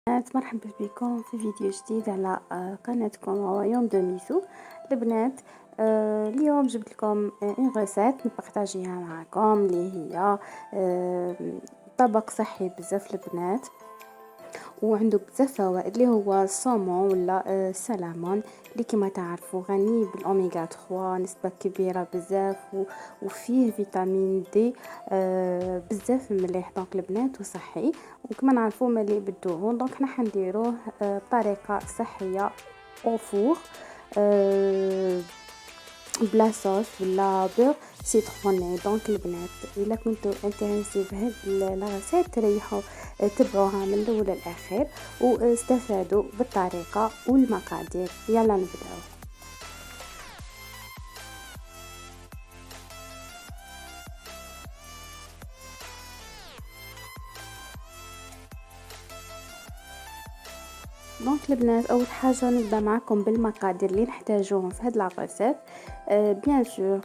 مرحبا بكم في فيديو جديد على قناتكم رويوم دو ميسو البنات. اليوم جبت لكم اون غوسيت نبارطاجيها معكم اللي هي طبق صحي بزاف البنات، وعنده بزاف فوائد اللي هو الصومون ولا السلمون اللي كما تعرفوا غني بالاوميغا 3 نسبه كبيره بزاف وفيه فيتامين دي بزاف مليح دونك البنات وصحي، وكما نعرفوا مليء بالدهون. دونك حنا حنديروه بطريقه صحيه او فور بلا صوص ولا بيض سيتروني. دونك البنات الا كنتو انتريسي بهاد لاغاسيت تريحوا تبعوها من الاول للاخير واستفادوا بالطريقه والمقادير. يلا نبداو. دونك البنات اول حاجه نبدا معكم بالمقادير اللي نحتاجوهم في هاد لاغوسيت. بيان سور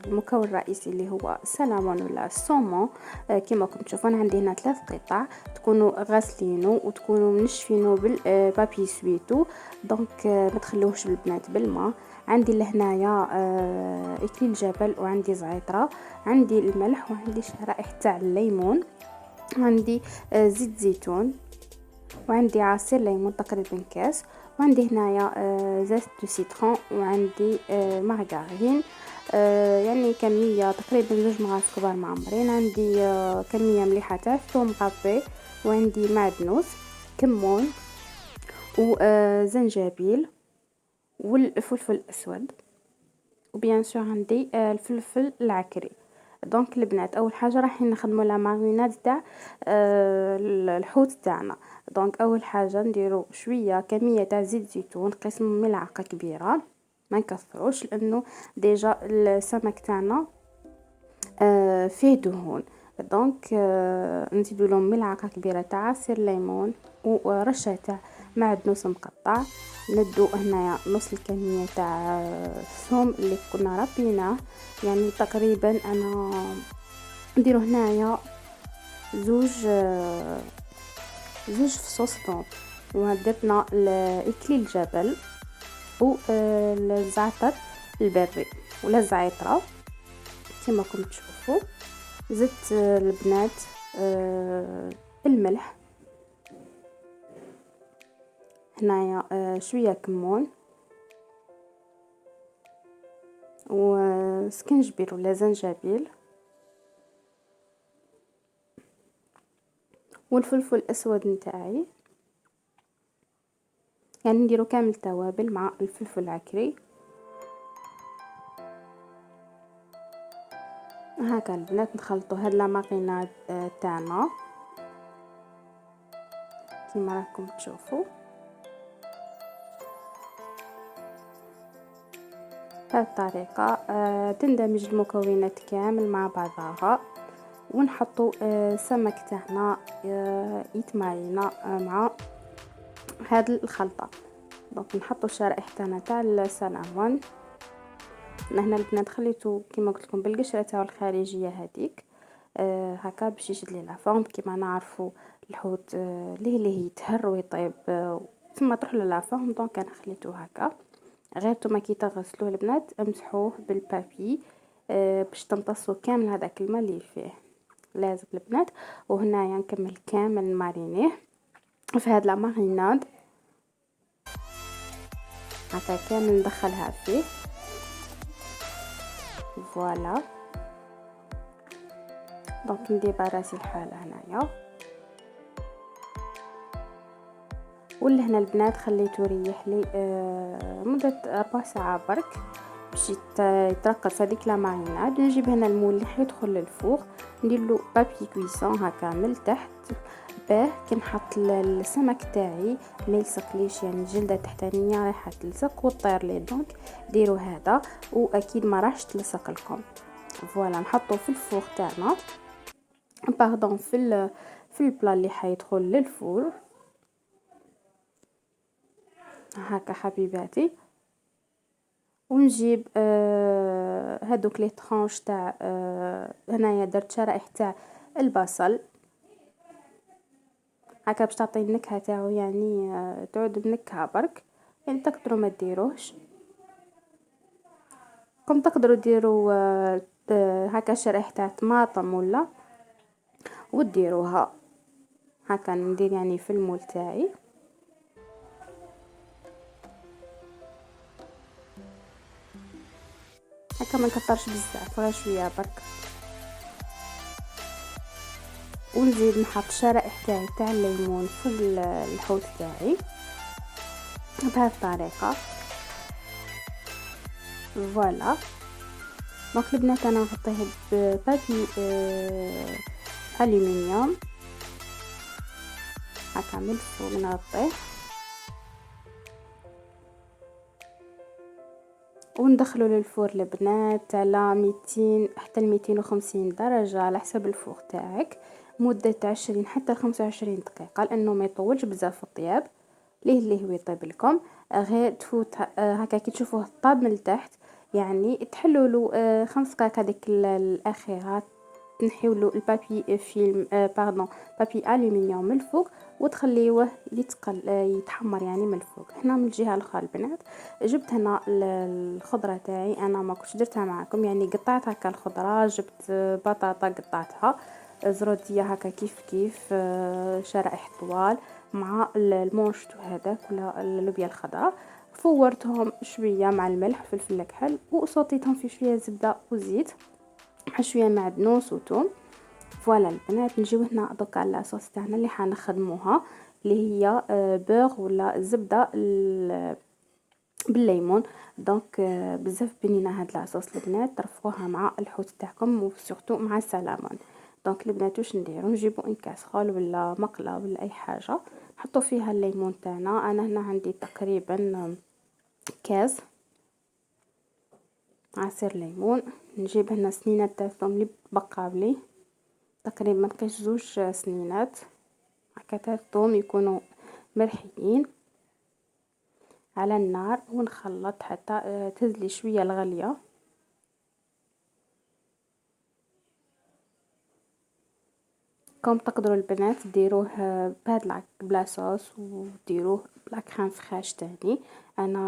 المكون الرئيسي اللي هو السلمون ولا الصومون. كما راكم تشوفون عندي هنا 3 قطع، تكونوا غاسلينو وتكونوا منشفينو بالبابي سويتو. دونك ما تخلوهش البنات بالماء. عندي لهنايا اكليل جبل وعندي زعتره، عندي الملح وعندي شرائح تاع الليمون، عندي زيت زيتون، وعندي عصير ليمون تقريبا كاس، وعندي هنايا زيت دو سيترون، وعندي مارغرين يعني كميه تقريبا 2 معالق كبار معمرين، عندي كميه مليحه تاع ثوم غابي، وعندي معدنوس، كمون وزنجبيل والفلفل الاسود، وبيان سور عندي الفلفل العكري. دونك البنات اول حاجه راح نخدموا لا ماريناد تاع الحوت تاعنا. دونك اول حاجه نديروا شويه كميه تاع زيت زيتون، قسم ملعقه كبيره، ما نكثروش لانه ديجا السمك تاعنا فيه دهون. دونك نزيدوا لهم ملعقه كبيره تاع عصير ليمون ورشه تاع معدنوس مقطع. ندو هنايا نص الكميه تاع الثوم اللي كنا ربيناه، يعني تقريبا انا نديرو هنايا زوج فصوص ثوم، ودرنا الاكليل جبل والزعتر البري ولا الزعتره كما راكم تشوفوا. زدت البنات الملح، هنايا شويه كمون وسكنجبير ولا زنجبيل والفلفل الاسود نتاعي، يعني نديرو كامل التوابل مع الفلفل العكري. هكا البنات نخلطوا هاد لا ماريناد تاعنا كيما راكم تشوفوا. بهذه الطريقه تندمج المكونات كامل مع بعضها، ونحطوا السمك تاعنا يتمارينا مع هذه الخلطه. دونك نحطوا الشرائح تاعنا تاع السلمون. هنا البنات خليته كيما قلت لكم بالقشره تاعو الخارجيه هذيك هكا باش يشد لي لا فورم. كيما نعرفوا الحوت ليه يتهر ويطيب ثم تروح له لا فورم. دونك انا خليته هكا، غير نتوما كي تغسلوه البنات امسحوه بالبابي باش تمتصوا كامل هذاك الماء اللي فيه لازم البنات. وهنايا نكمل كامل مارينيه في هاد لا ماريناد هكا كامل ندخلها فيه. فوالا دونك ندير براسي الحاله هنايا. ولهنا البنات خليته يريح لي مده 4 ساعات برك باش يترقص هذيك لا ماريناد. نجيب هنا المول اللي حيدخل للفوغ، ندير له بابي كويسون هكا من تحت باه كي نحط السمك تاعي ما يلصقليش، يعني الجلده التحتانيه رايحه تلصق وتطير لي. دونك ديروا هذا واكيد ما راحش تلصق لكم. فوالا نحطه في الفوغ تاعنا باردون في البلا اللي حيدخل للفور هكا حبيباتي. ونجيب هادوك لي طرونش تاع هنايا درت شرائح تاع البصل هكا باش تعطي النكهه تاعو، يعني تعود بنكهه برك. يعني تقدروا ما ديروهش، كم تقدروا ديروا هكا شريحه تاع طماطم ولا وديروها. هكا ندير يعني في المول تاعي. هكا ما نكثرش بزاف، غير شويه برك. ونزيد نحط شرائح تاع الليمون فوق الحوت تاعي بهذه الطريقه. فوالا. دونك البنات انا نغطيه ببابي الومنيوم هكا من الفوق، نغطيه وندخلو للفور البنات على 200 حتى 250 درجة على حسب الفوق تاعك، مدة 20 حتى 25 دقيقة، لانه ما يطولش بزاف الطياب. ليه هو يطيب لكم غير تفوت هكا كي تشوفوه طاب من التحت، يعني تحلوا له 5 دقائق هذيك الاخيرات، تنحيو له البابي فيلم باردون بابي الومنيوم من الفوق، وتخليوه يتحمر يعني من الفوق. هنا من الجهه الاخرى البنات جبت هنا الخضره تاعي، انا ما كنتش درتها معكم، يعني قطعت هكا الخضره، جبت بطاطا قطعتها، زروديه هكا كيف شرائح طوال، مع المونشتو هذاك ولا اللوبيا الخضراء، فورتهم شويه مع الملح وفلفل الكحل، وصوتيتهم في شويه زبده وزيت مع شويه معدنوس وثوم. فوالا البنات، نجيو هنا دوكا على الصوص تاعنا اللي حنخدموها، اللي هي بوغ ولا زبده بالليمون. دونك بزاف بنينه هاد لاصوص البنات، ترفقوها مع الحوت تاعكم وسورتو مع السلامون. دونك البنات واش نديرو، نجيبو ان كاسرول ولا مقله ولا اي حاجه، نحطو فيها الليمون تاعنا. انا هنا عندي تقريبا كاس عصير ليمون. نجيب هنا سنينات تاع الثوم اللي بقاولي، تقريبا ما بقيش 2 سنينات هكا تاع الثوم يكونوا مرحيين على النار، ونخلط حتى تزلي شويه الغليه. كم تقدروا البنات ديروه بهاد بلاصوص وديروه بلا كريم فريش تاني. انا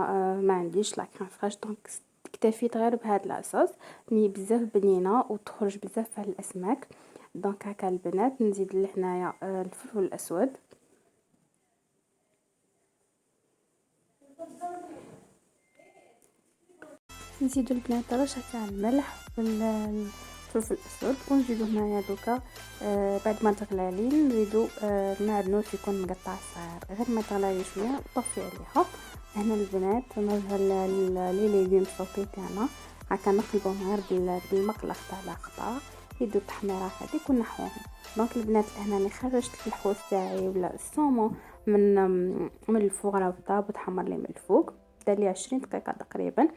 ما عنديش لا كريم فريش، دونك اكتفيت غير بهاد لاصوص، مي بزاف بنينه وتخرج بزاف على الاسماك. دونك هكا البنات نزيد لهنايا الفلفل الاسود، نزيدو البنات رشه تاع الملح والفلفل الاسود، ونزيدو هنايا دوكا بعد ما تغلالي نزيدو المعدنوس يكون مقطع صغير، غير ما تغلالي شويه طفي عليها. هنا البنات نظهر لي ليغوم صوتي تاعنا، هكا نقلبهم غير بالمقله قطع على قطع يدو التحميره هذيك ونحوهم. دونك البنات هنا انا خرجت الحوت تاعي ولا السومون من الفوق، راه طاب وتحمر لي من الفوق، دالي 20 دقيقه تقريبا.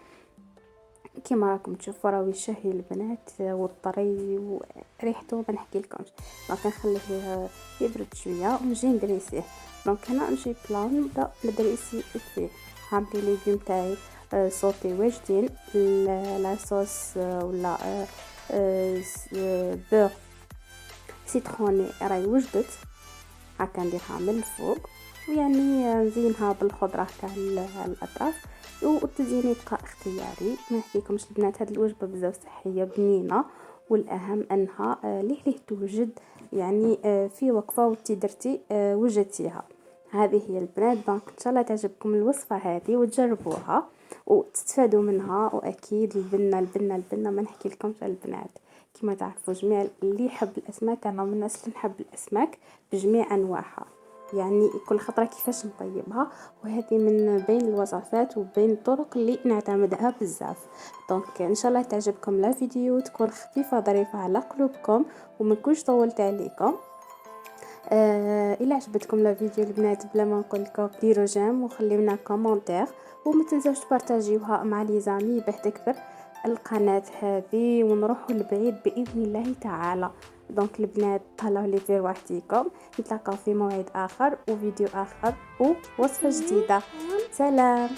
كيما راكم تشوفوا راهو يشهي البنات والطري وريحته ما نحكي لكمش. دونك نخليه يبرد شويه ونجي ندريسيه. دونك هنا نجي بلان نبدا ندريسي فيه. هاملي ليغوم تاعي صوتي واجدين، لاصوص ولا بور سيتروني راهي وجدت، هكا نديرها من الفوق، ويعني نزينها بالخضره تاع الاطراف، والتزيين يبقى اختياري. ما نحكيكمش البنات هاد الوجبه بزاف صحيه بنينه، والاهم انها ليه توجد يعني في وقفه وانتي درتي وجدتيها. هذه هي البنات. دونك ان شاء الله تعجبكم الوصفه هذه وتجربوها وتستفادوا منها. واكيد البنه ما نحكي لكمش البنات، كما تعرفوا جميع اللي يحب الاسماك، انا من الناس اللي نحب الاسماك بجميع انواعها، يعني كل خطره كيفاش نطيبها، وهذه من بين الوصفات وبين الطرق اللي نعتمدها بزاف. دونك ان شاء الله تعجبكم لا فيديو، تكون خفيفه ظريفه على قلوبكم وما نكونش طولت عليكم. الى عجبتكم لا فيديو البنات بلا ما نقول لكم ديروا جيم وخليو لنا كومونتير، وما تنساوش تبارطاجيوها مع لي زامي باش تكبر القناه هذه ونروحوا لبعيد باذن الله تعالى. دونك البنات طلعوا لي في وحديكم، نتلاقاو في موعد اخر وفيديو اخر ووصفه جديده. سلام.